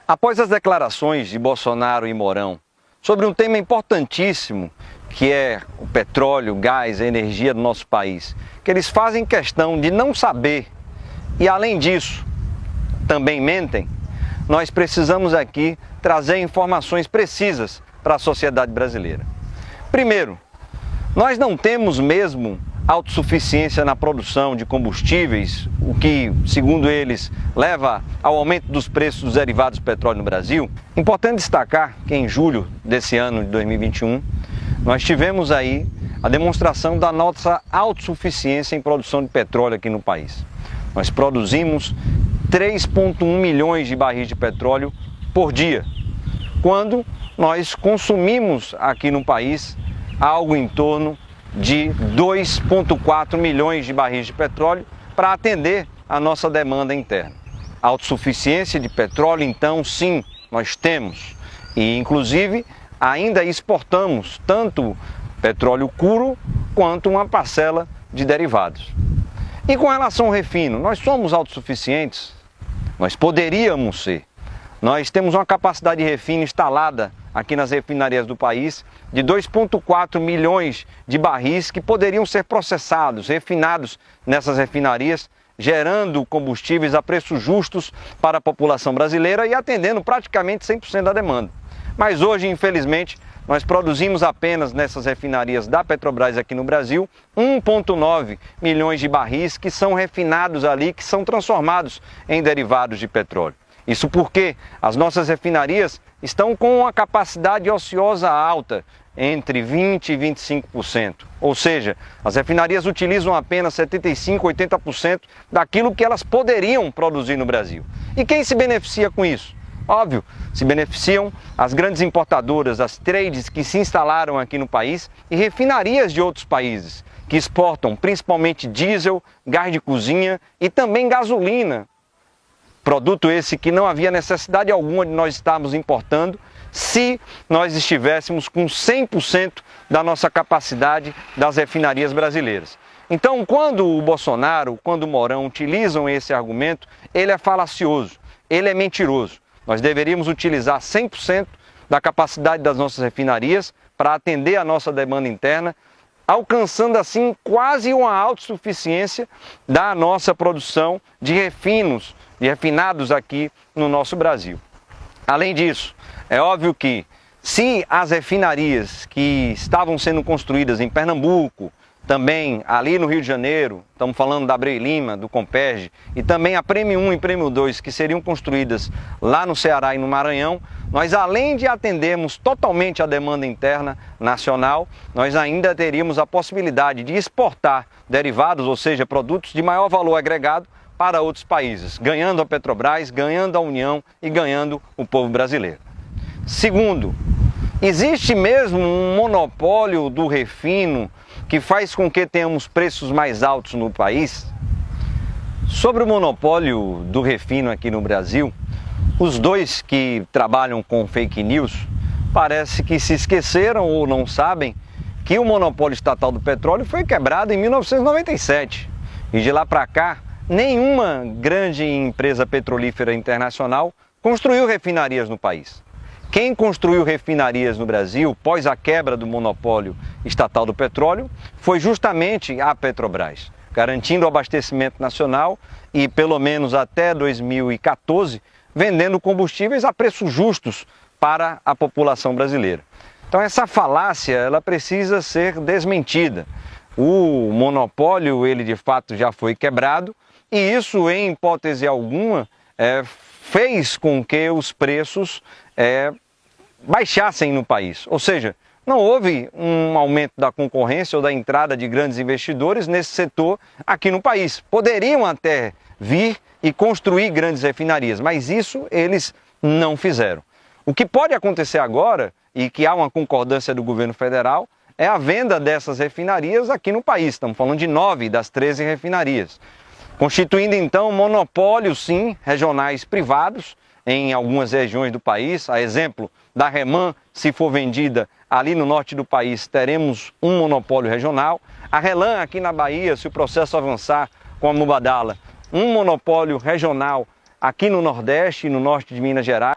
Após as declarações de Bolsonaro e Mourão sobre um tema importantíssimo, que é o petróleo, o gás, a energia do nosso país, que eles fazem questão de não saber e, além disso, também mentem, nós precisamos aqui trazer informações precisas para a sociedade brasileira. Primeiro, nós não temos mesmo autossuficiência na produção de combustíveis, o que, segundo eles, leva ao aumento dos preços dos derivados do petróleo no Brasil. Importante destacar que em julho desse ano de 2021, nós tivemos aí a demonstração da nossa autossuficiência em produção de petróleo aqui no país. Nós produzimos 3,1 milhões de barris de petróleo por dia, quando nós consumimos aqui no país algo em torno de 2,4 milhões de barris de petróleo para atender a nossa demanda interna. Autossuficiência de petróleo, então, sim, nós temos. E, inclusive, ainda exportamos tanto petróleo puro quanto uma parcela de derivados. E com relação ao refino, nós somos autossuficientes? Nós poderíamos ser. Nós temos uma capacidade de refino instalada aqui nas refinarias do país de 2,4 milhões de barris que poderiam ser processados, refinados nessas refinarias, gerando combustíveis a preços justos para a população brasileira e atendendo praticamente 100% da demanda. Mas hoje, infelizmente, nós produzimos apenas nessas refinarias da Petrobras aqui no Brasil 1,9 milhões de barris que são refinados ali, que são transformados em derivados de petróleo. Isso porque as nossas refinarias estão com uma capacidade ociosa alta, entre 20% e 25%. Ou seja, as refinarias utilizam apenas 75%, 80% daquilo que elas poderiam produzir no Brasil. E quem se beneficia com isso? Óbvio, se beneficiam as grandes importadoras, as trades que se instalaram aqui no país e refinarias de outros países, que exportam principalmente diesel, gás de cozinha e também gasolina. Produto esse que não havia necessidade alguma de nós estarmos importando se nós estivéssemos com 100% da nossa capacidade das refinarias brasileiras. Então, quando o Bolsonaro, quando o Mourão utilizam esse argumento, ele é falacioso, ele é mentiroso. Nós deveríamos utilizar 100% da capacidade das nossas refinarias para atender a nossa demanda interna, alcançando assim quase uma autossuficiência da nossa produção de refinados aqui no nosso Brasil. Além disso, é óbvio que se as refinarias que estavam sendo construídas em Pernambuco, também ali no Rio de Janeiro, estamos falando da Abreu e Lima, do Comperj, e também a Prêmio 1 e Prêmio 2, que seriam construídas lá no Ceará e no Maranhão, nós, além de atendermos totalmente a demanda interna nacional, nós ainda teríamos a possibilidade de exportar derivados, ou seja, produtos de maior valor agregado, para outros países, ganhando a Petrobras, ganhando a União e ganhando o povo brasileiro. Segundo, existe mesmo um monopólio do refino que faz com que tenhamos preços mais altos no país? Sobre o monopólio do refino aqui no Brasil, os dois que trabalham com fake news parece que se esqueceram ou não sabem que o monopólio estatal do petróleo foi quebrado em 1997 e de lá para cá nenhuma grande empresa petrolífera internacional construiu refinarias no país. Quem construiu refinarias no Brasil, pós a quebra do monopólio estatal do petróleo, foi justamente a Petrobras, garantindo o abastecimento nacional e, pelo menos até 2014, vendendo combustíveis a preços justos para a população brasileira. Então essa falácia, ela precisa ser desmentida. O monopólio, ele de fato já foi quebrado, e isso, em hipótese alguma, fez com que os preços baixassem no país. Ou seja, não houve um aumento da concorrência ou da entrada de grandes investidores nesse setor aqui no país. Poderiam até vir e construir grandes refinarias, mas isso eles não fizeram. O que pode acontecer agora, e que há uma concordância do governo federal, é a venda dessas refinarias aqui no país. Estamos falando de 9 das 13 refinarias. Constituindo então monopólios, sim, regionais privados em algumas regiões do país. A exemplo da REMAN, se for vendida ali no norte do país, teremos um monopólio regional. A RELAM aqui na Bahia, se o processo avançar com a Mubadala, um monopólio regional aqui no Nordeste e no norte de Minas Gerais.